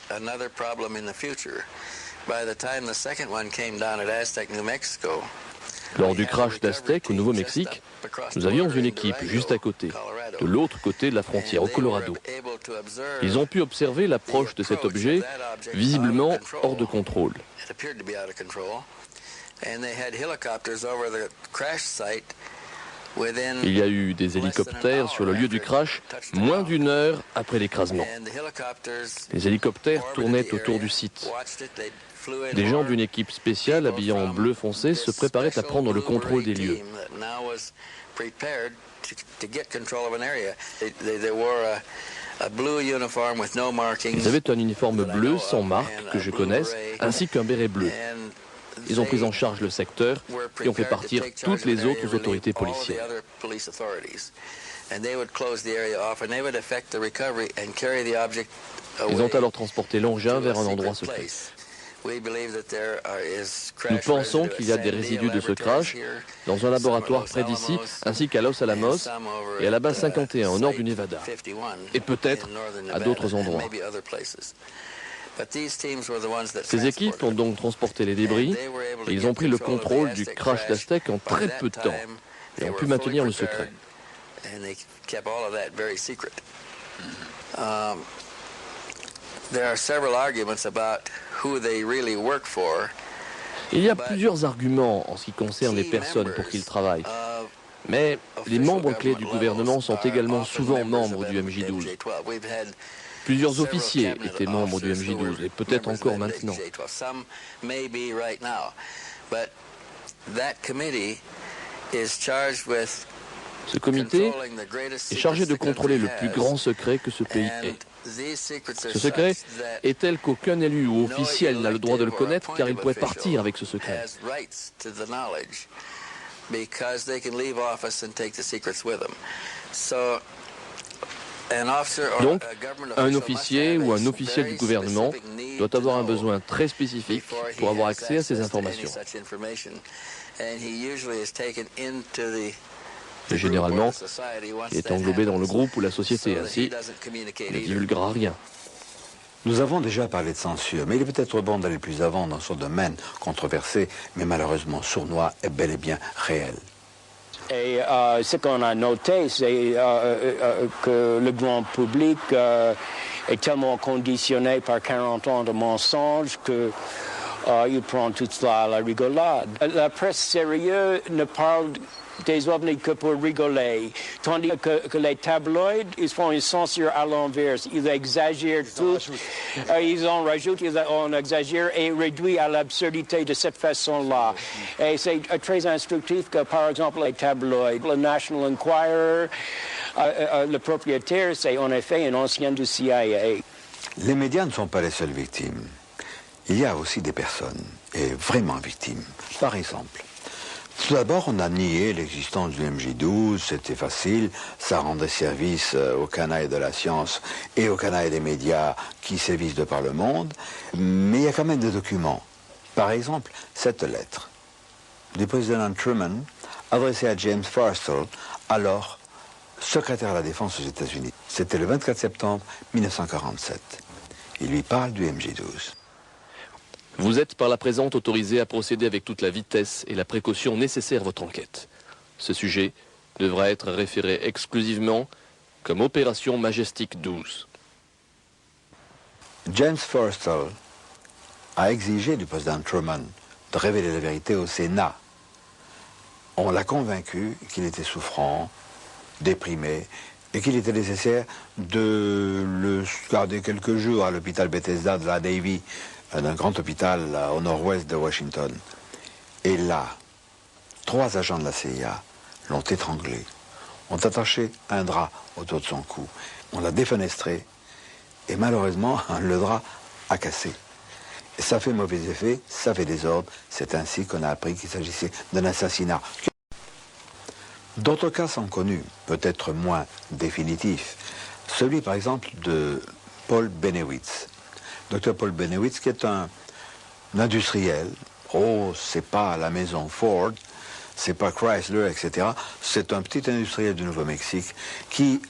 Another problem in the future. By the time the second one came down at Aztec, New Mexico, lors du crash d'Aztec au Nouveau-Mexique, nous avions une équipe juste à côté, de l'autre côté de la frontière, au Colorado. Ils ont pu observer l'approche de cet objet, visiblement hors de contrôle. Il y a eu des hélicoptères sur le lieu du crash moins d'une heure après l'écrasement. Les hélicoptères tournaient autour du site. Des gens d'une équipe spéciale habillés en bleu foncé se préparaient à prendre le contrôle des lieux. Ils avaient un uniforme bleu sans marque que je connaisse, ainsi qu'un béret bleu. Ils ont pris en charge le secteur et ont fait partir toutes les autres autorités policières. Ils ont alors transporté l'engin vers un endroit secret. Nous pensons qu'il y a des résidus de ce crash dans un laboratoire près d'ici, ainsi qu'à Los Alamos et à la base 51 au nord du Nevada, et peut-être à d'autres endroits. Ces équipes ont donc transporté les débris et ils ont pris le contrôle du crash d'Aztec en très peu de temps et ont pu maintenir le secret. Il y a plusieurs arguments en ce qui concerne les personnes pour qui ils travaillent. Mais les membres clés du gouvernement sont également souvent membres du MJ-12. Plusieurs officiers étaient membres du MJ-12 et peut-être encore maintenant. Ce comité est chargé de contrôler le plus grand secret que ce pays ait. Ce secret est tel qu'aucun élu ou officiel n'a le droit de le connaître car il pourrait partir avec ce secret. Donc, un officier ou un officiel du gouvernement doit avoir un besoin très spécifique pour avoir accès à ces informations. Et généralement, il est englobé dans le groupe ou la société, ainsi il ne divulguera rien. Nous avons déjà parlé de censure, mais il est peut-être bon d'aller plus avant dans ce domaine controversé, mais malheureusement sournois et bel et bien réel. Et ce qu'on a noté, c'est que le grand public est tellement conditionné par 40 ans de mensonges qu'il prend toute cela à la rigolade. La presse sérieuse ne parle des ovnis que pour rigoler, tandis que les tabloïds, ils font une censure à l'inverse. Ils exagèrent tout, ils en rajoutent, on exagère et réduit à l'absurdité de cette façon-là. Et c'est très instructif que, par exemple, les tabloïds, le National Enquirer, le propriétaire, c'est en effet un ancien du CIA. Les médias ne sont pas les seules victimes. Il y a aussi des personnes, et vraiment victimes. Par exemple, tout d'abord, on a nié l'existence du MJ-12, c'était facile, ça rendait service aux canailles de la science et aux canailles des médias qui sévissent de par le monde, mais il y a quand même des documents. Par exemple, cette lettre du président Truman adressée à James Forrestal, alors secrétaire à la Défense aux États-Unis. C'était le 24 septembre 1947. Il lui parle du MJ-12. Vous êtes par la présente autorisé à procéder avec toute la vitesse et la précaution nécessaire à votre enquête. Ce sujet devra être référé exclusivement comme Opération Majestic 12. James Forrestal a exigé du président Truman de révéler la vérité au Sénat. On l'a convaincu qu'il était souffrant, déprimé, et qu'il était nécessaire de le garder quelques jours à l'hôpital Bethesda de la Navy, d'un grand hôpital au nord-ouest de Washington. Et là, 3 agents de la CIA l'ont étranglé, ont attaché un drap autour de son cou, on l'a défenestré, et malheureusement, le drap a cassé. Et ça fait mauvais effet, ça fait désordre, c'est ainsi qu'on a appris qu'il s'agissait d'un assassinat. D'autres cas sont connus, peut-être moins définitifs. Celui, par exemple, de Paul Bennewitz. Dr Paul Bennewitz, qui est un industriel. Oh, c'est pas la maison Ford, c'est pas Chrysler, etc. C'est un petit industriel du Nouveau-Mexique qui,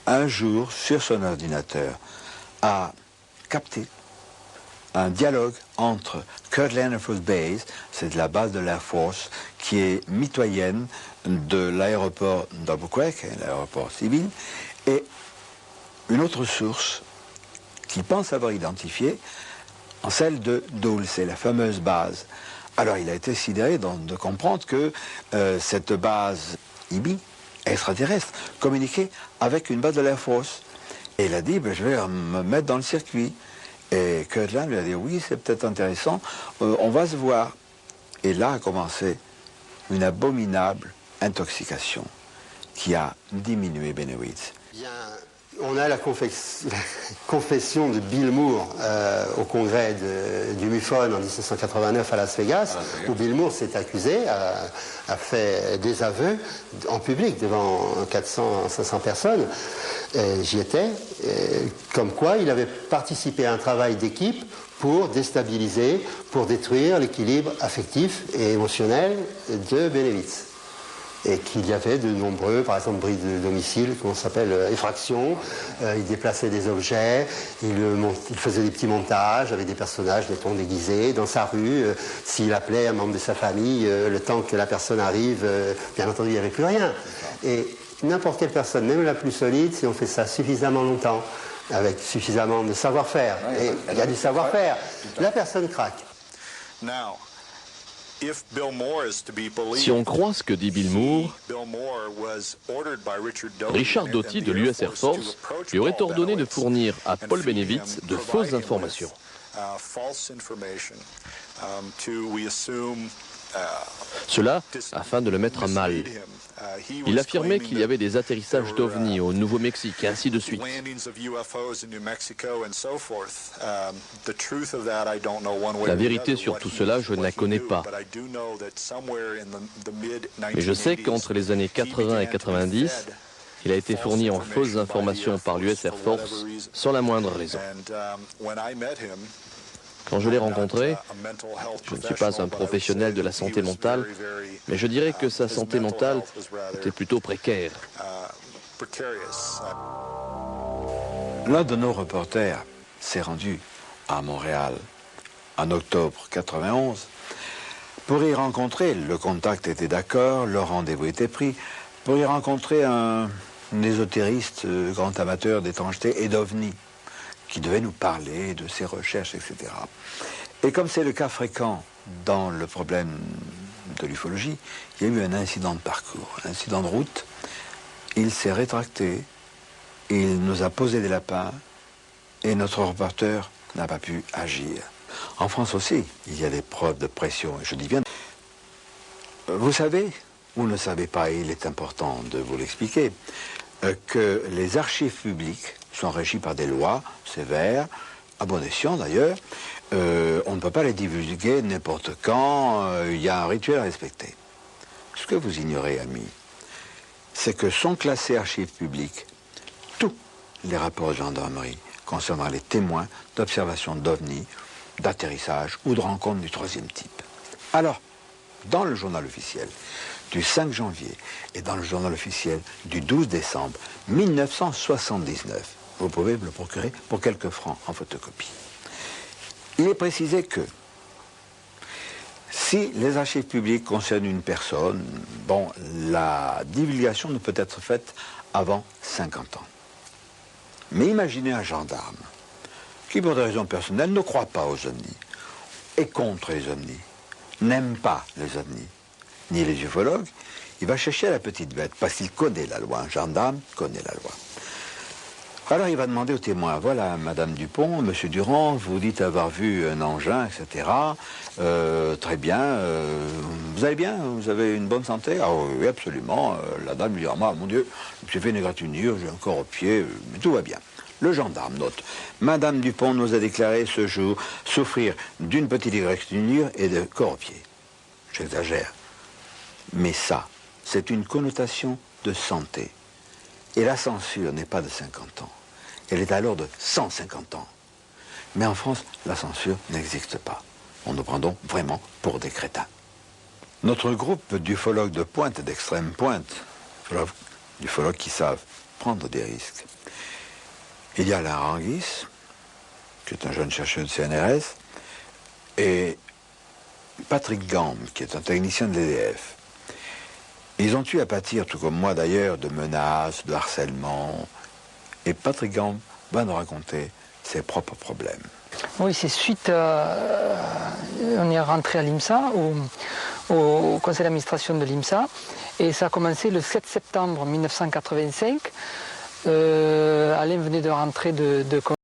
un jour, sur son ordinateur, a capté un dialogue entre Kirtland Air Force Base, c'est la base de l'Air Force qui est mitoyenne de l'aéroport d'Albuquerque, l'aéroport civil, et une autre source qu'il pense avoir identifiée, en celle de Dulce, la fameuse base. Alors il a été sidéré de comprendre que cette base IBI, extraterrestre, communiquait avec une base de l'Air Force. Et il a dit, je vais me mettre dans le circuit. Et Kirtland lui a dit, oui, c'est peut-être intéressant, on va se voir. Et là a commencé une abominable intoxication qui a diminué Bennewitz. Bien, on a la confession de Bill Moore au congrès du MUFON en 1989 à Las Vegas, où Bill Moore s'est accusé, a fait des aveux en public devant 400-500 personnes. J'y étais, comme quoi il avait participé à un travail d'équipe pour déstabiliser, pour détruire l'équilibre affectif et émotionnel de Bennewitz. Et qu'il y avait de nombreux, par exemple, bris de domicile, qu'on s'appelle effraction. Il déplaçait des objets, il faisait des petits montages avec des personnages, mettons, déguisés dans sa rue. S'il appelait un membre de sa famille, le temps que la personne arrive, bien entendu, il n'y avait plus rien. Et n'importe quelle personne, même la plus solide, si on fait ça suffisamment longtemps, avec suffisamment de savoir-faire, et il y a du savoir-faire, la personne craque. Si on croit ce que dit Bill Moore, Richard Doty de l'US Air Force lui aurait ordonné de fournir à Paul Bennewitz de fausses informations. Cela afin de le mettre à mal. Il affirmait qu'il y avait des atterrissages d'OVNI au Nouveau-Mexique et ainsi de suite. La vérité sur tout cela, je ne la connais pas. Mais je sais qu'entre les années 80 et 90, il a été fourni en fausses informations par l'US Air Force sans la moindre raison. Quand je l'ai rencontré, je ne suis pas un professionnel de la santé mentale, mais je dirais que sa santé mentale était plutôt précaire. L'un de nos reporters s'est rendu à Montréal en octobre 91 pour y rencontrer, le contact était d'accord, le rendez-vous était pris, pour y rencontrer un ésotériste, grand amateur d'étrangeté et d'OVNI, qui devait nous parler de ses recherches, etc. Et comme c'est le cas fréquent dans le problème de l'ufologie, il y a eu un incident de parcours, un incident de route. Il s'est rétracté, il nous a posé des lapins, et notre reporter n'a pas pu agir. En France aussi, il y a des preuves de pression, et je dis bien... Vous savez, ou ne savez pas, et il est important de vous l'expliquer, que les archives publiques sont régies par des lois sévères, à bon escient d'ailleurs. On ne peut pas les divulguer n'importe quand, il y a un rituel à respecter. Ce que vous ignorez, amis, c'est que sont classés archives publiques tous les rapports de gendarmerie concernant les témoins d'observation d'OVNI, d'atterrissage ou de rencontres du troisième type. Alors, dans le journal officiel du 5 janvier et dans le journal officiel du 12 décembre 1979, vous pouvez me le procurer pour quelques francs en photocopie. Il est précisé que si les archives publiques concernent une personne, bon, la divulgation ne peut être faite avant 50 ans. Mais imaginez un gendarme qui, pour des raisons personnelles, ne croit pas aux ovnis, est contre les ovnis, n'aime pas les ovnis, ni les ufologues, il va chercher la petite bête, parce qu'il connaît la loi, un gendarme connaît la loi. Alors il va demander au témoin, voilà, Madame Dupont, Monsieur Durand, vous dites avoir vu un engin, etc. Très bien, vous allez bien? Vous avez une bonne santé? Ah oui, absolument. La dame lui dit, ah, mon Dieu, j'ai fait une égratignure, j'ai un corps au pied, mais tout va bien. Le gendarme note, Madame Dupont nous a déclaré ce jour souffrir d'une petite égratignure et de corps au pied. J'exagère. Mais ça, c'est une connotation de santé. Et la censure n'est pas de 50 ans. Elle est alors de 150 ans. Mais en France, la censure n'existe pas. On nous prend donc vraiment pour des crétins. Notre groupe d'ufologues de pointe et d'extrême pointe, d'ufologues qui savent prendre des risques. Il y a Alain Ranguis, qui est un jeune chercheur du CNRS, et Patrick Gamb, qui est un technicien de l'EDF. Ils ont eu à pâtir, tout comme moi d'ailleurs, de menaces, de harcèlement. Et Patrick Gamb va nous raconter ses propres problèmes. Oui, c'est suite on est rentré à l'IMSA, au conseil d'administration de l'IMSA, et ça a commencé le 7 septembre 1985. Alain venait de rentrer de